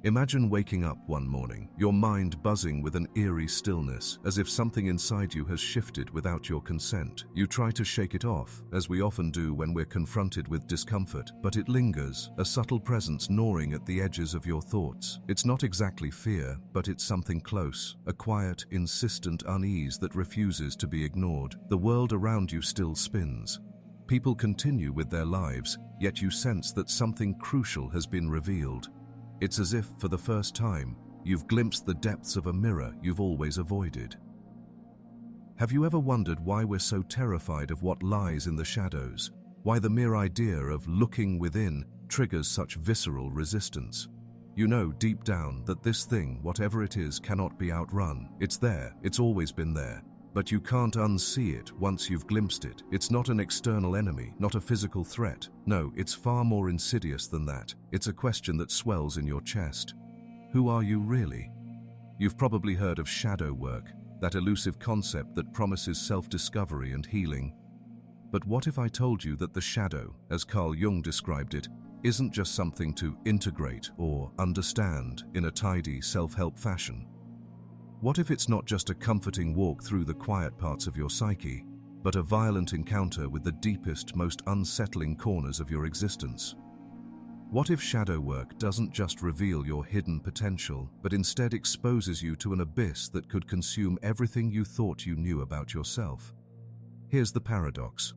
Imagine waking up one morning, your mind buzzing with an eerie stillness, as if something inside you has shifted without your consent. You try to shake it off, as we often do when we're confronted with discomfort, but it lingers, a subtle presence gnawing at the edges of your thoughts. It's not exactly fear, but it's something close, a quiet, insistent unease that refuses to be ignored. The world around you still spins. People continue with their lives, yet you sense that something crucial has been revealed. It's as if, for the first time, you've glimpsed the depths of a mirror you've always avoided. Have you ever wondered why we're so terrified of what lies in the shadows? Why the mere idea of looking within triggers such visceral resistance? You know deep down that this thing, whatever it is, cannot be outrun. It's there, it's always been there. But you can't unsee it once you've glimpsed it. It's not an external enemy, not a physical threat. No, it's far more insidious than that. It's a question that swells in your chest. Who are you really? You've probably heard of shadow work, that elusive concept that promises self-discovery and healing. But what if I told you that the shadow, as Carl Jung described it, isn't just something to integrate or understand in a tidy self-help fashion? What if it's not just a comforting walk through the quiet parts of your psyche, but a violent encounter with the deepest, most unsettling corners of your existence? What if shadow work doesn't just reveal your hidden potential, but instead exposes you to an abyss that could consume everything you thought you knew about yourself? Here's the paradox.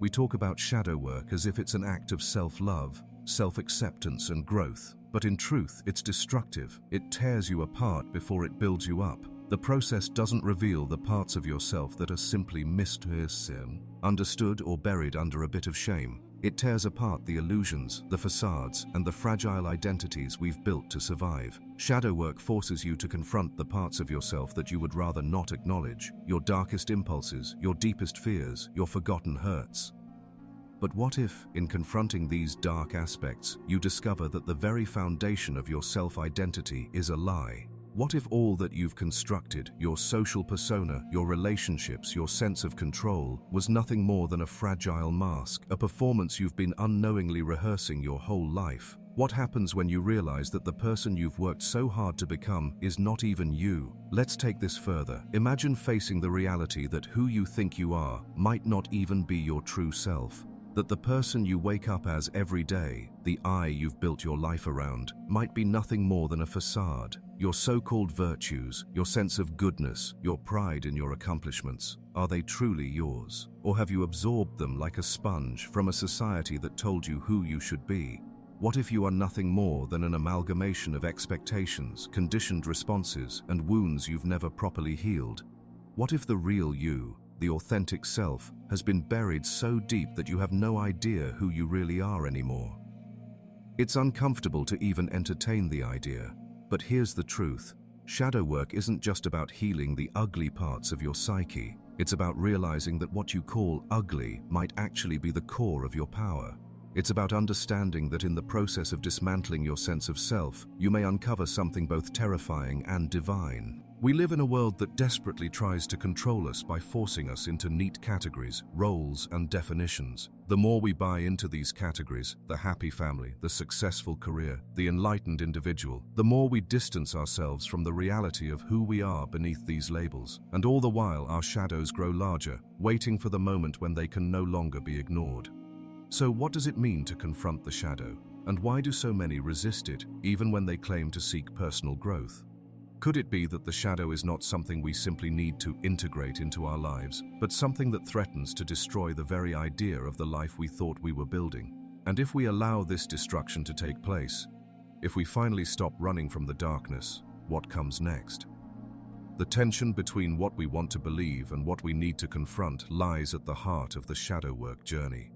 We talk about shadow work as if it's an act of self-love, self-acceptance and growth. But in truth, it's destructive. It tears you apart before it builds you up. The process doesn't reveal the parts of yourself that are simply misunderstood or buried under a bit of shame. It tears apart the illusions, the facades, and the fragile identities we've built to survive. Shadow work forces you to confront the parts of yourself that you would rather not acknowledge, your darkest impulses, your deepest fears, your forgotten hurts. But what if, in confronting these dark aspects, you discover that the very foundation of your self-identity is a lie? What if all that you've constructed, your social persona, your relationships, your sense of control, was nothing more than a fragile mask, a performance you've been unknowingly rehearsing your whole life? What happens when you realize that the person you've worked so hard to become is not even you? Let's take this further. Imagine facing the reality that who you think you are might not even be your true self. That the person you wake up as every day, the I you've built your life around, might be nothing more than a facade. Your so-called virtues, your sense of goodness, your pride in your accomplishments, are they truly yours? Or have you absorbed them like a sponge from a society that told you who you should be? What if you are nothing more than an amalgamation of expectations, conditioned responses, and wounds you've never properly healed? What if the real you, the authentic self, has been buried so deep that you have no idea who you really are anymore? It's uncomfortable to even entertain the idea, but here's the truth. Shadow work isn't just about healing the ugly parts of your psyche. It's about realizing that what you call ugly might actually be the core of your power. It's about understanding that in the process of dismantling your sense of self, you may uncover something both terrifying and divine. We live in a world that desperately tries to control us by forcing us into neat categories, roles, and definitions. The more we buy into these categories, the happy family, the successful career, the enlightened individual, the more we distance ourselves from the reality of who we are beneath these labels. And all the while, our shadows grow larger, waiting for the moment when they can no longer be ignored. So what does it mean to confront the shadow? And why do so many resist it, even when they claim to seek personal growth? Could it be that the shadow is not something we simply need to integrate into our lives, but something that threatens to destroy the very idea of the life we thought we were building? And if we allow this destruction to take place, if we finally stop running from the darkness, what comes next? The tension between what we want to believe and what we need to confront lies at the heart of the shadow work journey.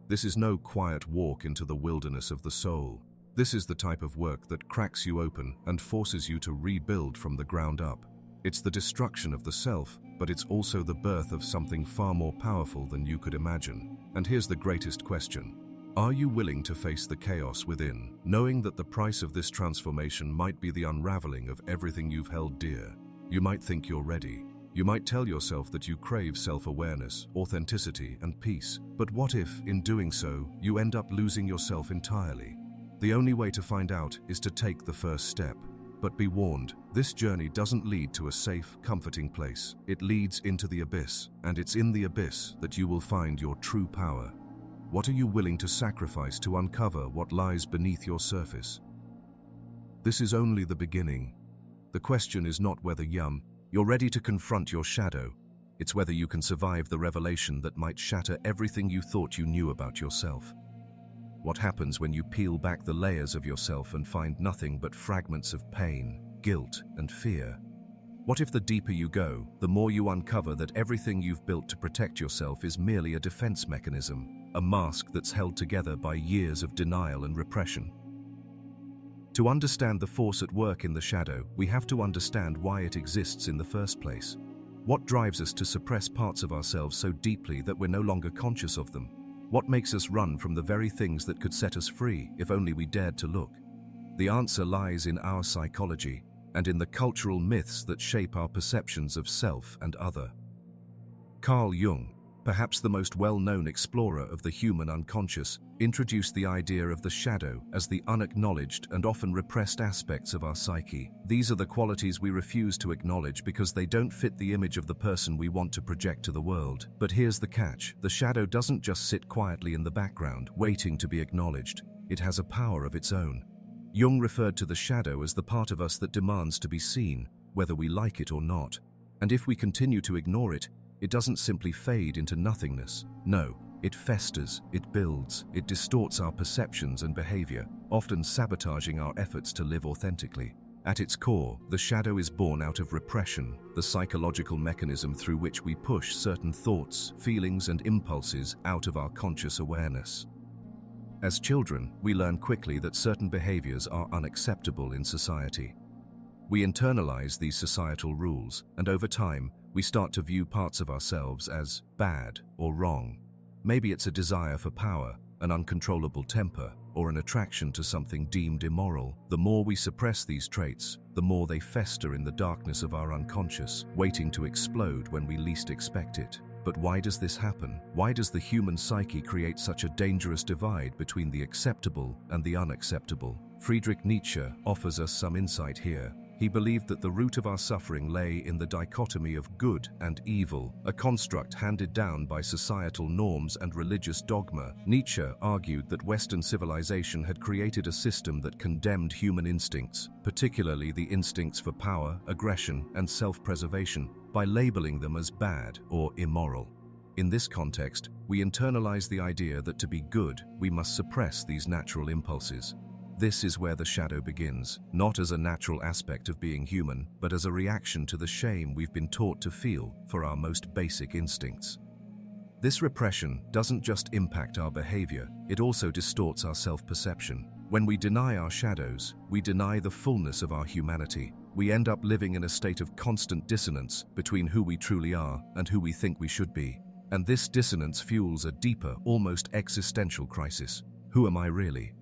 This is no quiet walk into the wilderness of the soul. This is the type of work that cracks you open and forces you to rebuild from the ground up. It's the destruction of the self, but it's also the birth of something far more powerful than you could imagine. And here's the greatest question. Are you willing to face the chaos within, knowing that the price of this transformation might be the unraveling of everything you've held dear? You might think you're ready. You might tell yourself that you crave self-awareness, authenticity, and peace. But what if, in doing so, you end up losing yourself entirely? The only way to find out is to take the first step. But be warned, this journey doesn't lead to a safe, comforting place. It leads into the abyss, and it's in the abyss that you will find your true power. What are you willing to sacrifice to uncover what lies beneath your surface? This is only the beginning. The question is not whether you're ready to confront your shadow. It's whether you can survive the revelation that might shatter everything you thought you knew about yourself. What happens when you peel back the layers of yourself and find nothing but fragments of pain, guilt, and fear? What if the deeper you go, the more you uncover that everything you've built to protect yourself is merely a defense mechanism, a mask that's held together by years of denial and repression? To understand the force at work in the shadow, we have to understand why it exists in the first place. What drives us to suppress parts of ourselves so deeply that we're no longer conscious of them? What makes us run from the very things that could set us free if only we dared to look? The answer lies in our psychology and in the cultural myths that shape our perceptions of self and other. Carl Jung, perhaps the most well-known explorer of the human unconscious, introduced the idea of the shadow as the unacknowledged and often repressed aspects of our psyche. These are the qualities we refuse to acknowledge because they don't fit the image of the person we want to project to the world. But here's the catch: the shadow doesn't just sit quietly in the background, waiting to be acknowledged. It has a power of its own. Jung referred to the shadow as the part of us that demands to be seen, whether we like it or not. And if we continue to ignore it, it doesn't simply fade into nothingness. No, it festers, it builds, it distorts our perceptions and behavior, often sabotaging our efforts to live authentically. At its core, the shadow is born out of repression, the psychological mechanism through which we push certain thoughts, feelings, and impulses out of our conscious awareness. As children, we learn quickly that certain behaviors are unacceptable in society. We internalize these societal rules, and over time, we start to view parts of ourselves as bad or wrong. Maybe it's a desire for power, an uncontrollable temper, or an attraction to something deemed immoral. The more we suppress these traits, the more they fester in the darkness of our unconscious, waiting to explode when we least expect it. But why does this happen? Why does the human psyche create such a dangerous divide between the acceptable and the unacceptable? Friedrich Nietzsche offers us some insight here. He believed that the root of our suffering lay in the dichotomy of good and evil, a construct handed down by societal norms and religious dogma. Nietzsche argued that Western civilization had created a system that condemned human instincts, particularly the instincts for power, aggression, and self-preservation, by labeling them as bad or immoral. In this context, we internalize the idea that to be good, we must suppress these natural impulses. This is where the shadow begins, not as a natural aspect of being human, but as a reaction to the shame we've been taught to feel for our most basic instincts. This repression doesn't just impact our behavior, it also distorts our self-perception. When we deny our shadows, we deny the fullness of our humanity. We end up living in a state of constant dissonance between who we truly are and who we think we should be. And this dissonance fuels a deeper, almost existential crisis. Who am I really?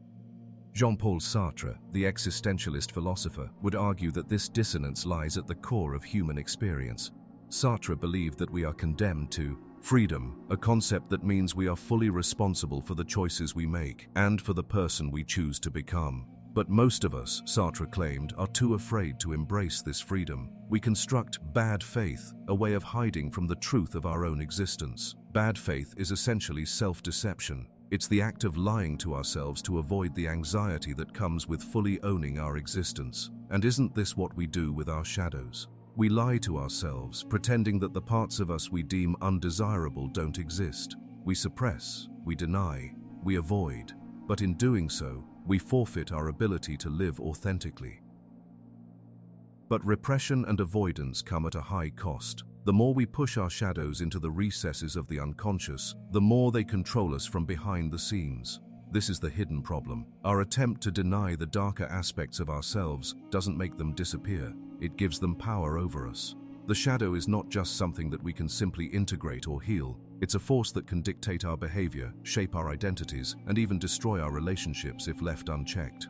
Jean-Paul Sartre, the existentialist philosopher, would argue that this dissonance lies at the core of human experience. Sartre believed that we are condemned to freedom, a concept that means we are fully responsible for the choices we make and for the person we choose to become. But most of us, Sartre claimed, are too afraid to embrace this freedom. We construct bad faith, a way of hiding from the truth of our own existence. Bad faith is essentially self-deception. It's the act of lying to ourselves to avoid the anxiety that comes with fully owning our existence. And isn't this what we do with our shadows? We lie to ourselves, pretending that the parts of us we deem undesirable don't exist. We suppress, we deny, we avoid. But in doing so, we forfeit our ability to live authentically. But repression and avoidance come at a high cost. The more we push our shadows into the recesses of the unconscious, the more they control us from behind the scenes. This is the hidden problem. Our attempt to deny the darker aspects of ourselves doesn't make them disappear. It gives them power over us. The shadow is not just something that we can simply integrate or heal. It's a force that can dictate our behavior, shape our identities, and even destroy our relationships if left unchecked.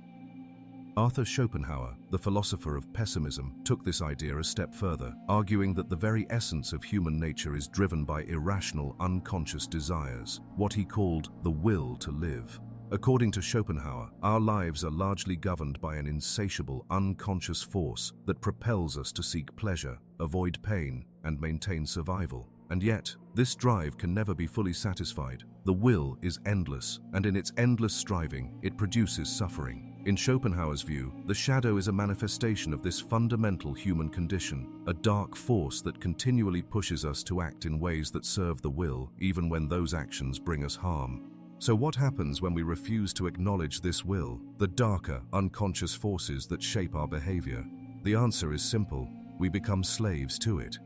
Arthur Schopenhauer, the philosopher of pessimism, took this idea a step further, arguing that the very essence of human nature is driven by irrational, unconscious desires, what he called the will to live. According to Schopenhauer, our lives are largely governed by an insatiable, unconscious force that propels us to seek pleasure, avoid pain, and maintain survival. And yet, this drive can never be fully satisfied. The will is endless, and in its endless striving, it produces suffering. In Schopenhauer's view, the shadow is a manifestation of this fundamental human condition, a dark force that continually pushes us to act in ways that serve the will, even when those actions bring us harm. So what happens when we refuse to acknowledge this will, the darker, unconscious forces that shape our behavior? The answer is simple: we become slaves to it.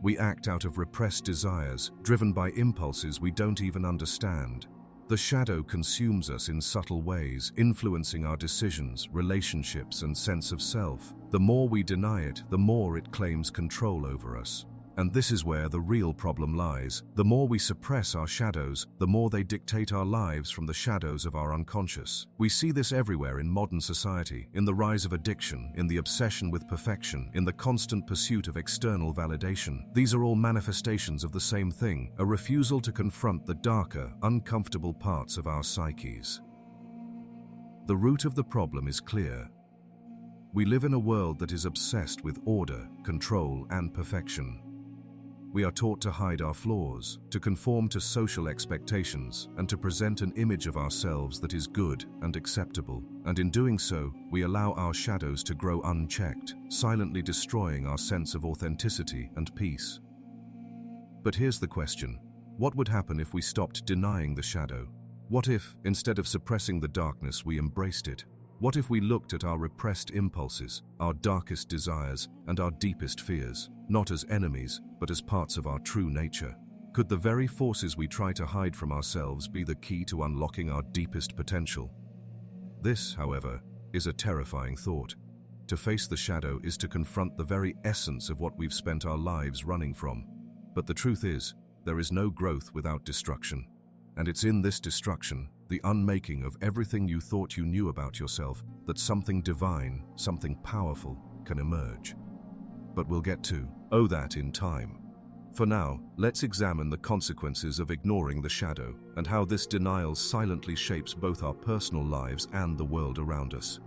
We act out of repressed desires, driven by impulses we don't even understand. The shadow consumes us in subtle ways, influencing our decisions, relationships, and sense of self. The more we deny it, the more it claims control over us. And this is where the real problem lies. The more we suppress our shadows, the more they dictate our lives from the shadows of our unconscious. We see this everywhere in modern society, in the rise of addiction, in the obsession with perfection, in the constant pursuit of external validation. These are all manifestations of the same thing, a refusal to confront the darker, uncomfortable parts of our psyches. The root of the problem is clear. We live in a world that is obsessed with order, control, and perfection. We are taught to hide our flaws, to conform to social expectations, and to present an image of ourselves that is good and acceptable. And in doing so, we allow our shadows to grow unchecked, silently destroying our sense of authenticity and peace. But here's the question: what would happen if we stopped denying the shadow? What if, instead of suppressing the darkness, we embraced it? What if we looked at our repressed impulses, our darkest desires, and our deepest fears, not as enemies, but as parts of our true nature? Could the very forces we try to hide from ourselves be the key to unlocking our deepest potential? This, however, is a terrifying thought. To face the shadow is to confront the very essence of what we've spent our lives running from. But the truth is, there is no growth without destruction. And it's in this destruction, the unmaking of everything you thought you knew about yourself, that something divine, something powerful, can emerge. But we'll get to that in time. For now, let's examine the consequences of ignoring the shadow and how this denial silently shapes both our personal lives and the world around us.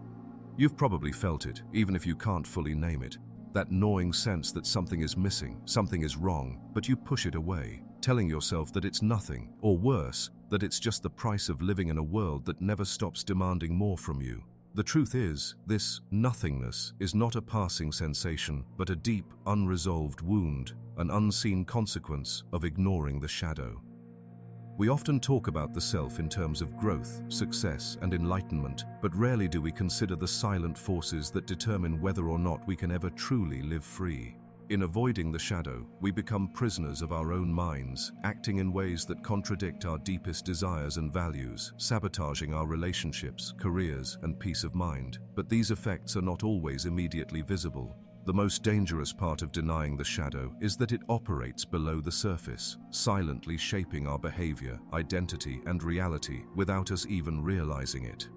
You've probably felt it, even if you can't fully name it. That gnawing sense that something is missing, something is wrong, but you push it away, telling yourself that it's nothing, or worse, that it's just the price of living in a world that never stops demanding more from you. The truth is, this nothingness is not a passing sensation, but a deep, unresolved wound, an unseen consequence of ignoring the shadow. We often talk about the self in terms of growth, success, and enlightenment, but rarely do we consider the silent forces that determine whether or not we can ever truly live free. In avoiding the shadow, we become prisoners of our own minds, acting in ways that contradict our deepest desires and values, sabotaging our relationships, careers, and peace of mind. But these effects are not always immediately visible. The most dangerous part of denying the shadow is that it operates below the surface, silently shaping our behavior, identity, and reality without us even realizing it.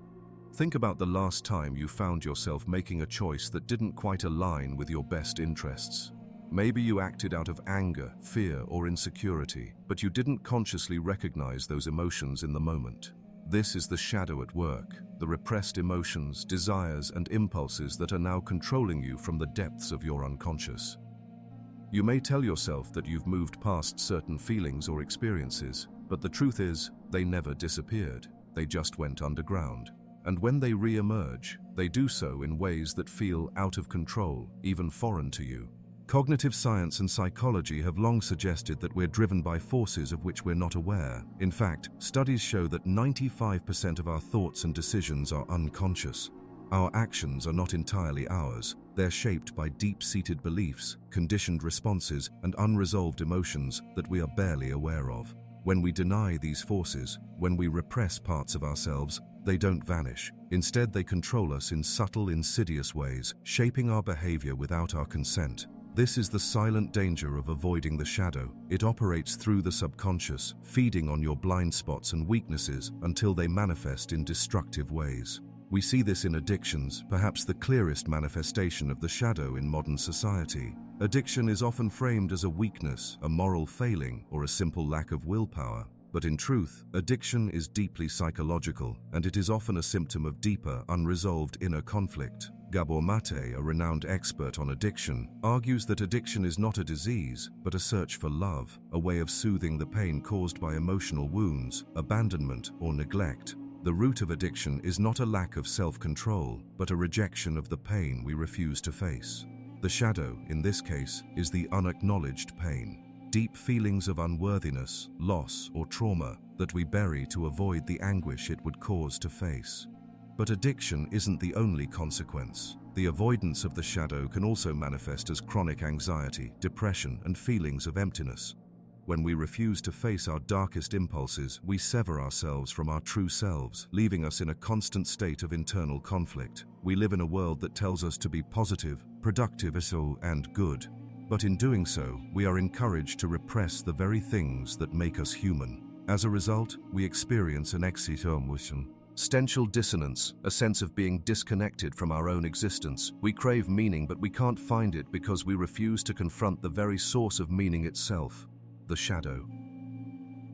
Think about the last time you found yourself making a choice that didn't quite align with your best interests. Maybe you acted out of anger, fear, or insecurity, but you didn't consciously recognize those emotions in the moment. This is the shadow at work, the repressed emotions, desires, and impulses that are now controlling you from the depths of your unconscious. You may tell yourself that you've moved past certain feelings or experiences, but the truth is, they never disappeared. They just went underground. And when they re-emerge, they do so in ways that feel out of control, even foreign to you. Cognitive science and psychology have long suggested that we're driven by forces of which we're not aware. In fact, studies show that 95% of our thoughts and decisions are unconscious. Our actions are not entirely ours. They're shaped by deep-seated beliefs, conditioned responses, and unresolved emotions that we are barely aware of. When we deny these forces, when we repress parts of ourselves, they don't vanish. Instead, they control us in subtle, insidious ways, shaping our behavior without our consent. This is the silent danger of avoiding the shadow. It operates through the subconscious, feeding on your blind spots and weaknesses until they manifest in destructive ways. We see this in addictions, perhaps the clearest manifestation of the shadow in modern society. Addiction is often framed as a weakness, a moral failing, or a simple lack of willpower. But in truth, addiction is deeply psychological, and it is often a symptom of deeper, unresolved inner conflict. Gabor Mate, a renowned expert on addiction, argues that addiction is not a disease, but a search for love, a way of soothing the pain caused by emotional wounds, abandonment, or neglect. The root of addiction is not a lack of self-control, but a rejection of the pain we refuse to face. The shadow, in this case, is the unacknowledged pain. Deep feelings of unworthiness, loss, or trauma that we bury to avoid the anguish it would cause to face. But addiction isn't the only consequence. The avoidance of the shadow can also manifest as chronic anxiety, depression, and feelings of emptiness. When we refuse to face our darkest impulses, we sever ourselves from our true selves, leaving us in a constant state of internal conflict. We live in a world that tells us to be positive, productive, and good. But in doing so, we are encouraged to repress the very things that make us human. As a result, we experience an existential dissonance, a sense of being disconnected from our own existence. We crave meaning, but we can't find it because we refuse to confront the very source of meaning itself, the shadow.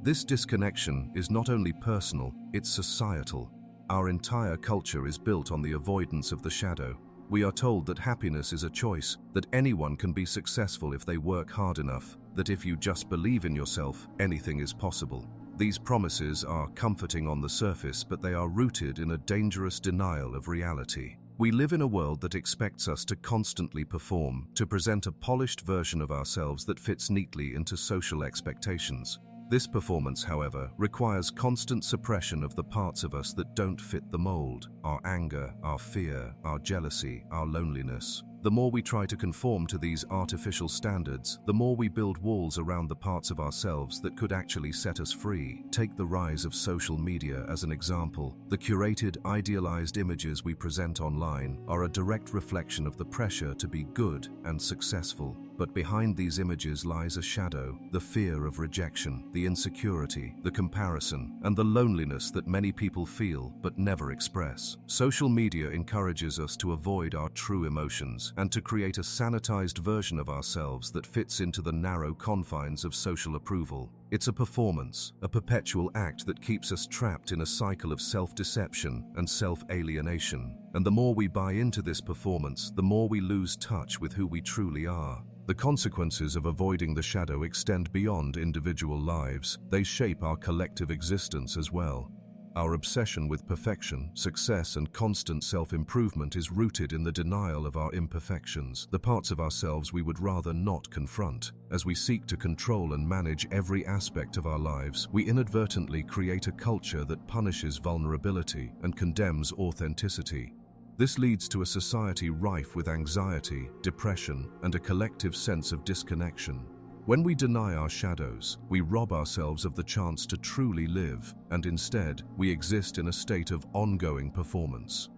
This disconnection is not only personal, it's societal. Our entire culture is built on the avoidance of the shadow. We are told that happiness is a choice, that anyone can be successful if they work hard enough, that if you just believe in yourself, anything is possible. These promises are comforting on the surface, but they are rooted in a dangerous denial of reality. We live in a world that expects us to constantly perform, to present a polished version of ourselves that fits neatly into social expectations. This performance, however, requires constant suppression of the parts of us that don't fit the mold: our anger, our fear, our jealousy, our loneliness. The more we try to conform to these artificial standards, the more we build walls around the parts of ourselves that could actually set us free. Take the rise of social media as an example. The curated, idealized images we present online are a direct reflection of the pressure to be good and successful. But behind these images lies a shadow: the fear of rejection, the insecurity, the comparison, and the loneliness that many people feel but never express. Social media encourages us to avoid our true emotions and to create a sanitized version of ourselves that fits into the narrow confines of social approval. It's a performance, a perpetual act that keeps us trapped in a cycle of self-deception and self-alienation. And the more we buy into this performance, the more we lose touch with who we truly are. The consequences of avoiding the shadow extend beyond individual lives. They shape our collective existence as well. Our obsession with perfection, success, and constant self-improvement is rooted in the denial of our imperfections, the parts of ourselves we would rather not confront. As we seek to control and manage every aspect of our lives, we inadvertently create a culture that punishes vulnerability and condemns authenticity. This leads to a society rife with anxiety, depression, and a collective sense of disconnection. When we deny our shadows, we rob ourselves of the chance to truly live, and instead, we exist in a state of ongoing performance.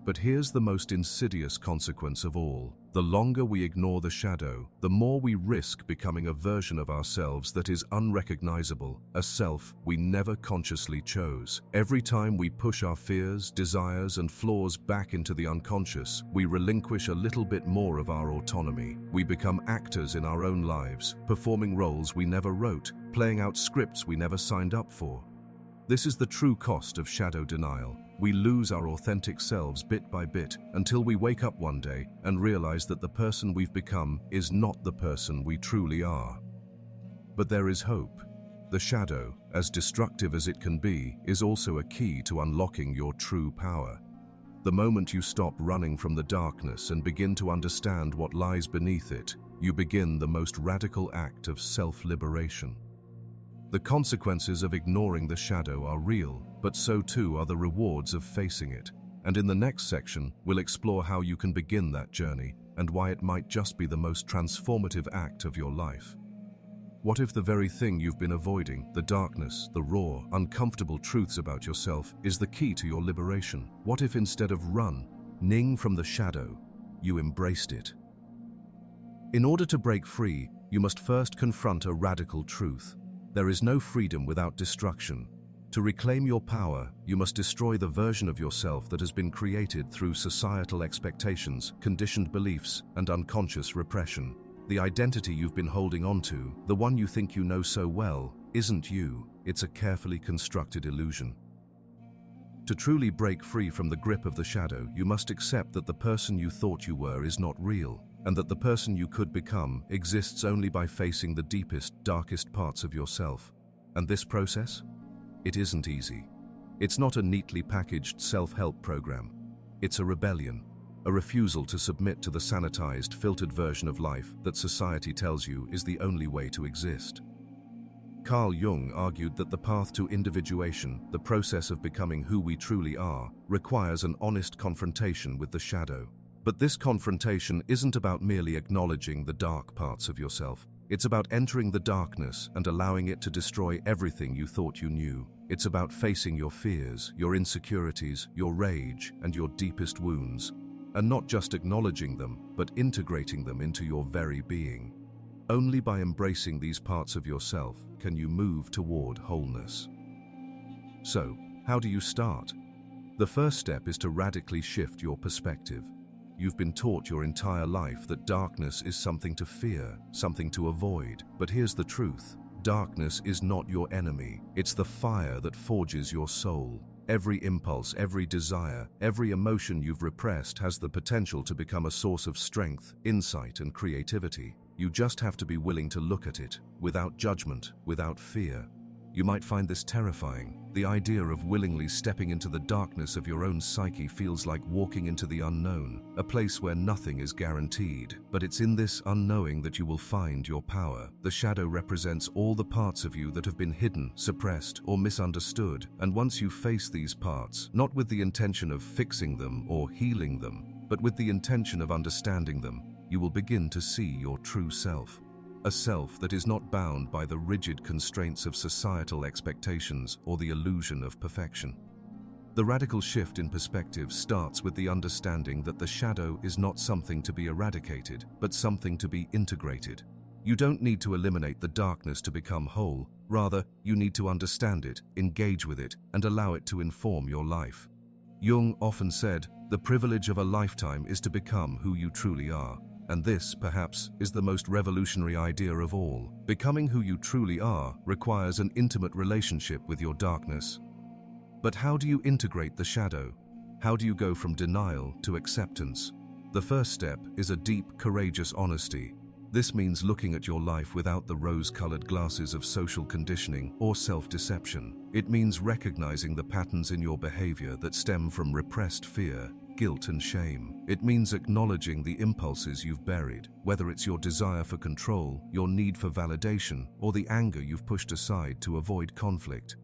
But here's the most insidious consequence of all. The longer we ignore the shadow, the more we risk becoming a version of ourselves that is unrecognizable, a self we never consciously chose. Every time we push our fears, desires, and flaws back into the unconscious, we relinquish a little bit more of our autonomy. We become actors in our own lives, performing roles we never wrote, playing out scripts we never signed up for. This is the true cost of shadow denial. We lose our authentic selves bit by bit until we wake up one day and realize that the person we've become is not the person we truly are. But there is hope. The shadow, as destructive as it can be, is also a key to unlocking your true power. The moment you stop running from the darkness and begin to understand what lies beneath it, you begin the most radical act of self-liberation. The consequences of ignoring the shadow are real, but so too are the rewards of facing it. And in the next section, we'll explore how you can begin that journey and why it might just be the most transformative act of your life. What if the very thing you've been avoiding, the darkness, the raw, uncomfortable truths about yourself, is the key to your liberation? What if instead of running from the shadow, you embraced it? In order to break free, you must first confront a radical truth. There is no freedom without destruction. To reclaim your power, you must destroy the version of yourself that has been created through societal expectations, conditioned beliefs, and unconscious repression. The identity you've been holding onto, the one you think you know so well, isn't you. it's a carefully constructed illusion. To truly break free from the grip of the shadow, you must accept that the person you thought you were is not real, and that the person you could become exists only by facing the deepest, darkest parts of yourself. And this process? It isn't easy. It's not a neatly packaged self-help program. It's a rebellion, a refusal to submit to the sanitized, filtered version of life that society tells you is the only way to exist. Carl Jung argued that the path to individuation, the process of becoming who we truly are, requires an honest confrontation with the shadow. But this confrontation isn't about merely acknowledging the dark parts of yourself. It's about entering the darkness and allowing it to destroy everything you thought you knew. It's about facing your fears, your insecurities, your rage, and your deepest wounds, and not just acknowledging them, but integrating them into your very being. Only by embracing these parts of yourself can you move toward wholeness. So, how do you start? The first step is to radically shift your perspective. You've been taught your entire life that darkness is something to fear, something to avoid. But here's the truth. Darkness is not your enemy. It's the fire that forges your soul. Every impulse, every desire, every emotion you've repressed has the potential to become a source of strength, insight, and creativity. You just have to be willing to look at it, without judgment, without fear. You might find this terrifying. The idea of willingly stepping into the darkness of your own psyche feels like walking into the unknown, a place where nothing is guaranteed. But it's in this unknowing that you will find your power. The shadow represents all the parts of you that have been hidden, suppressed, or misunderstood. And once you face these parts, not with the intention of fixing them or healing them, but with the intention of understanding them, you will begin to see your true self. A self that is not bound by the rigid constraints of societal expectations or the illusion of perfection. The radical shift in perspective starts with the understanding that the shadow is not something to be eradicated, but something to be integrated. You don't need to eliminate the darkness to become whole. Rather, you need to understand it, engage with it, and allow it to inform your life. Jung often said, "The privilege of a lifetime is to become who you truly are." And this, perhaps, is the most revolutionary idea of all. Becoming who you truly are requires an intimate relationship with your darkness. But how do you integrate the shadow? How do you go from denial to acceptance? The first step is a deep, courageous honesty. This means looking at your life without the rose-colored glasses of social conditioning or self-deception. It means recognizing the patterns in your behavior that stem from repressed fear, guilt, and shame. It means acknowledging the impulses you've buried, whether it's your desire for control, your need for validation, or the anger you've pushed aside to avoid conflict.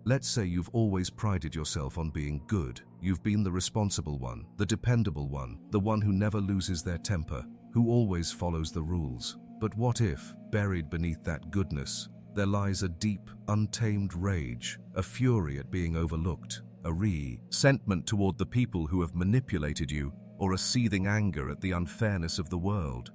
Let's say you've always prided yourself on being good. You've been the responsible one, the dependable one, the one who never loses their temper, who always follows the rules. But what if, buried beneath that goodness, there lies a deep, untamed rage, a fury at being overlooked, a resentment toward the people who have manipulated you, or a seething anger at the unfairness of the world?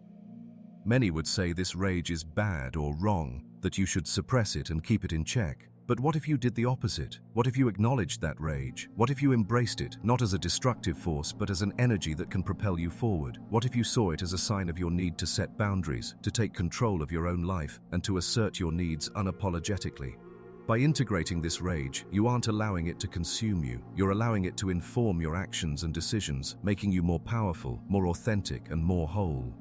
Many would say this rage is bad or wrong, that you should suppress it and keep it in check. But what if you did the opposite? What if you acknowledged that rage? What if you embraced it, not as a destructive force, but as an energy that can propel you forward? What if you saw it as a sign of your need to set boundaries, to take control of your own life, and to assert your needs unapologetically? By integrating this rage, you aren't allowing it to consume you. You're allowing it to inform your actions and decisions, making you more powerful, more authentic, and more whole.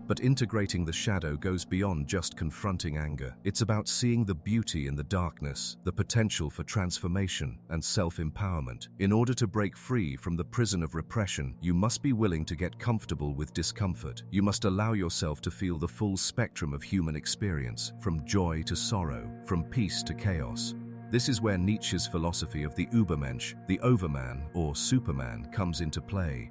But integrating the shadow goes beyond just confronting anger. It's about seeing the beauty in the darkness, the potential for transformation and self-empowerment. In order to break free from the prison of repression, you must be willing to get comfortable with discomfort. You must allow yourself to feel the full spectrum of human experience, from joy to sorrow, from peace to chaos. This is where Nietzsche's philosophy of the Übermensch, the overman or superman, comes into play.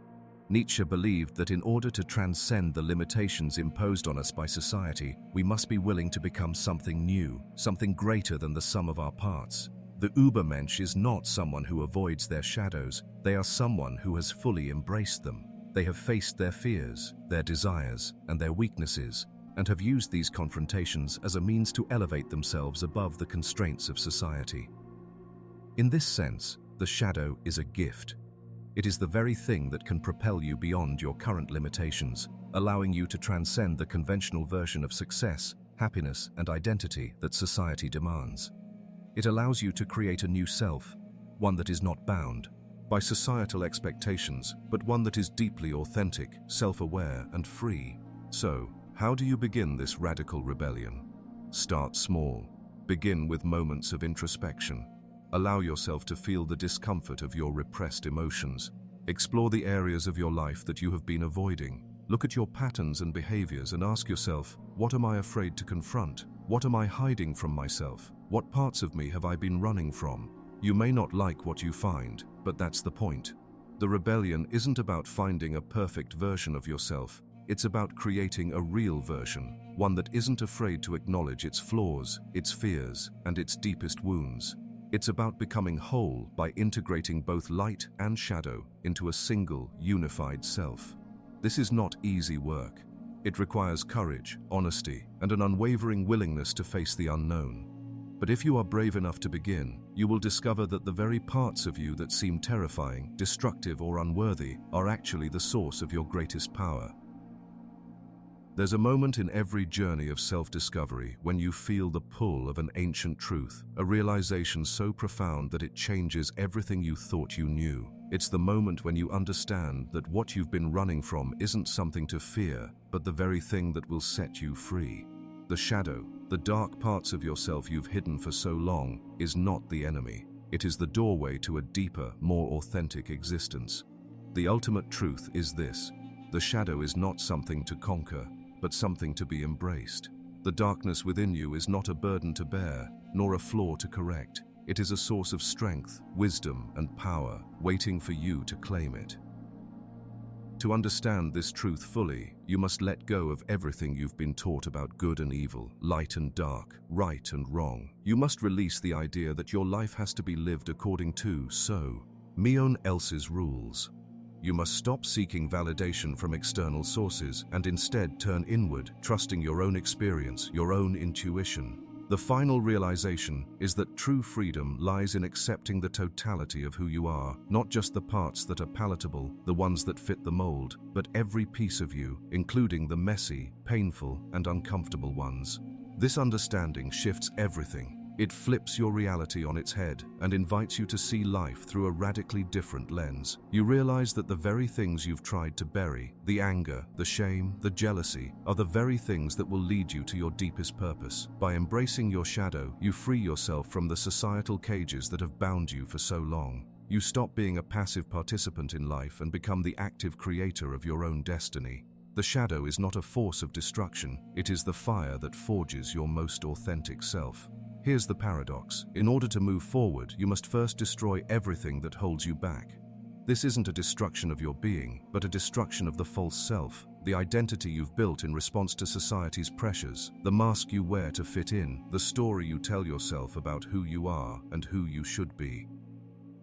Nietzsche believed that in order to transcend the limitations imposed on us by society, we must be willing to become something new, something greater than the sum of our parts. The Übermensch is not someone who avoids their shadows. They are someone who has fully embraced them. They have faced their fears, their desires, and their weaknesses, and have used these confrontations as a means to elevate themselves above the constraints of society. In this sense, the shadow is a gift. It is the very thing that can propel you beyond your current limitations, allowing you to transcend the conventional version of success, happiness, and identity that society demands. It allows you to create a new self, one that is not bound by societal expectations, but one that is deeply authentic, self-aware, and free. So, how do you begin this radical rebellion? Start small. Begin with moments of introspection. Allow yourself to feel the discomfort of your repressed emotions. Explore the areas of your life that you have been avoiding. Look at your patterns and behaviors and ask yourself, what am I afraid to confront? What am I hiding from myself? What parts of me have I been running from? You may not like what you find, but that's the point. The rebellion isn't about finding a perfect version of yourself. It's about creating a real version, one that isn't afraid to acknowledge its flaws, its fears, and its deepest wounds. It's about becoming whole by integrating both light and shadow into a single, unified self. This is not easy work. It requires courage, honesty, and an unwavering willingness to face the unknown. But if you are brave enough to begin, you will discover that the very parts of you that seem terrifying, destructive, or unworthy are actually the source of your greatest power. There's a moment in every journey of self-discovery when you feel the pull of an ancient truth, a realization so profound that it changes everything you thought you knew. It's the moment when you understand that what you've been running from isn't something to fear, but the very thing that will set you free. The shadow, the dark parts of yourself you've hidden for so long, is not the enemy. It is the doorway to a deeper, more authentic existence. The ultimate truth is this: the shadow is not something to conquer, but something to be embraced. The darkness within you is not a burden to bear, nor a flaw to correct. It is a source of strength, wisdom, and power, waiting for you to claim it. To understand this truth fully, you must let go of everything you've been taught about good and evil, light and dark, right and wrong. You must release the idea that your life has to be lived according to someone else's rules. You must stop seeking validation from external sources and instead turn inward, trusting your own experience, your own intuition. The final realization is that true freedom lies in accepting the totality of who you are, not just the parts that are palatable, the ones that fit the mold, but every piece of you, including the messy, painful, and uncomfortable ones. This understanding shifts everything. It flips your reality on its head and invites you to see life through a radically different lens. You realize that the very things you've tried to bury, the anger, the shame, the jealousy, are the very things that will lead you to your deepest purpose. By embracing your shadow, you free yourself from the societal cages that have bound you for so long. You stop being a passive participant in life and become the active creator of your own destiny. The shadow is not a force of destruction, it is the fire that forges your most authentic self. Here's the paradox. In order to move forward, you must first destroy everything that holds you back. This isn't a destruction of your being, but a destruction of the false self, the identity you've built in response to society's pressures, the mask you wear to fit in, the story you tell yourself about who you are and who you should be.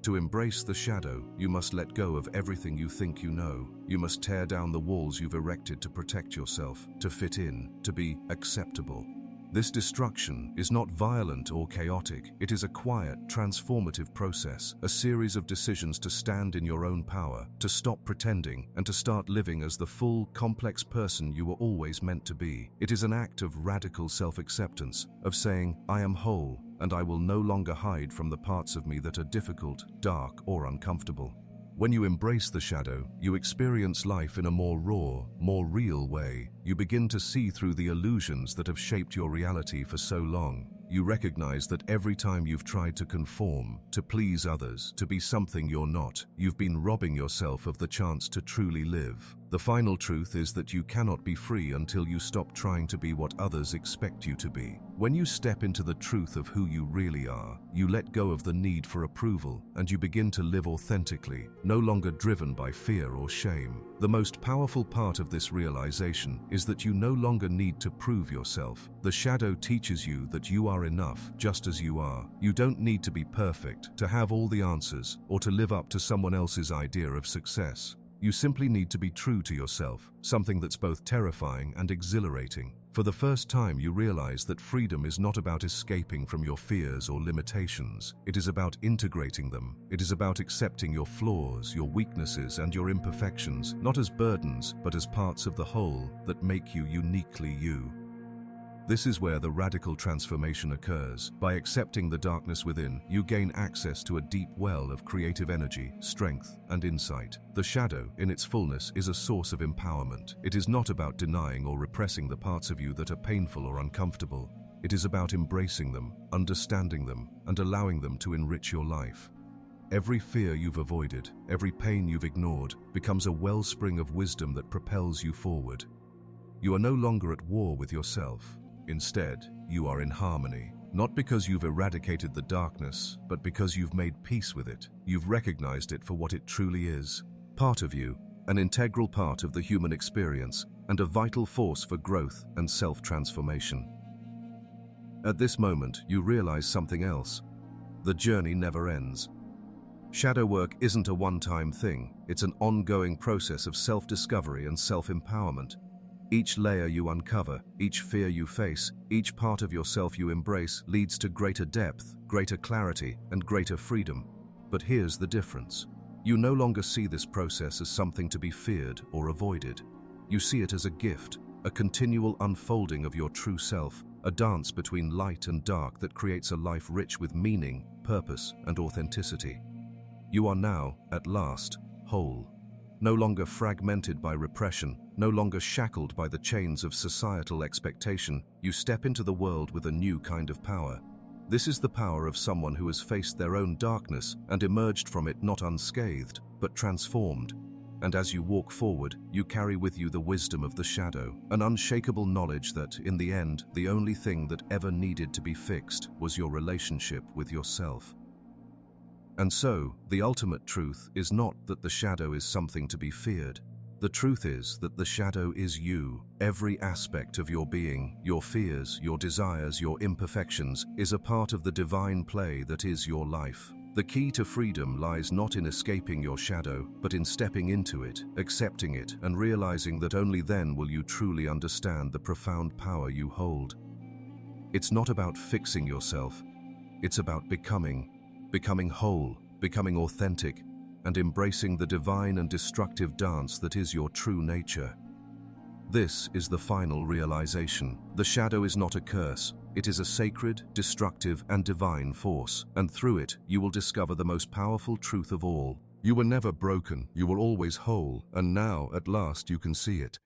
To embrace the shadow, you must let go of everything you think you know. You must tear down the walls you've erected to protect yourself, to fit in, to be acceptable. This destruction is not violent or chaotic. It is a quiet, transformative process, a series of decisions to stand in your own power, to stop pretending, and to start living as the full, complex person you were always meant to be. It is an act of radical self-acceptance, of saying, I am whole, and I will no longer hide from the parts of me that are difficult, dark, or uncomfortable. When you embrace the shadow, you experience life in a more raw, more real way. You begin to see through the illusions that have shaped your reality for so long. You recognize that every time you've tried to conform, to please others, to be something you're not, you've been robbing yourself of the chance to truly live. The final truth is that you cannot be free until you stop trying to be what others expect you to be. When you step into the truth of who you really are, you let go of the need for approval, and you begin to live authentically, no longer driven by fear or shame. The most powerful part of this realization is that you no longer need to prove yourself. The shadow teaches you that you are enough just as you are. You don't need to be perfect, to have all the answers, or to live up to someone else's idea of success. You simply need to be true to yourself, something that's both terrifying and exhilarating. For the first time, you realize that freedom is not about escaping from your fears or limitations. It is about integrating them. It is about accepting your flaws, your weaknesses, and your imperfections, not as burdens, but as parts of the whole that make you uniquely you. This is where the radical transformation occurs. By accepting the darkness within, you gain access to a deep well of creative energy, strength, and insight. The shadow, in its fullness, is a source of empowerment. It is not about denying or repressing the parts of you that are painful or uncomfortable. It is about embracing them, understanding them, and allowing them to enrich your life. Every fear you've avoided, every pain you've ignored, becomes a wellspring of wisdom that propels you forward. You are no longer at war with yourself. Instead, you are in harmony, not because you've eradicated the darkness, but because you've made peace with it. You've recognized it for what it truly is. Part of you, an integral part of the human experience, and a vital force for growth and self-transformation. At this moment, you realize something else. The journey never ends. Shadow work isn't a one-time thing. It's an ongoing process of self-discovery and self-empowerment. Each layer you uncover, each fear you face, each part of yourself you embrace leads to greater depth, greater clarity, and greater freedom. But here's the difference. You no longer see this process as something to be feared or avoided. You see it as a gift, a continual unfolding of your true self, a dance between light and dark that creates a life rich with meaning, purpose, and authenticity. You are now, at last, whole. No longer fragmented by repression, no longer shackled by the chains of societal expectation, you step into the world with a new kind of power. This is the power of someone who has faced their own darkness and emerged from it not unscathed, but transformed. And as you walk forward, you carry with you the wisdom of the shadow, an unshakable knowledge that, in the end, the only thing that ever needed to be fixed was your relationship with yourself. And so, the ultimate truth is not that the shadow is something to be feared. The truth is that the shadow is you. Every aspect of your being, your fears, your desires, your imperfections, is a part of the divine play that is your life. The key to freedom lies not in escaping your shadow, but in stepping into it, accepting it, and realizing that only then will you truly understand the profound power you hold. It's not about fixing yourself. It's about becoming whole, becoming authentic, and embracing the divine and destructive dance that is your true nature. This is the final realization. The shadow is not a curse. It is a sacred, destructive, and divine force, and through it, you will discover the most powerful truth of all. You were never broken, you were always whole, and now, at last, you can see it.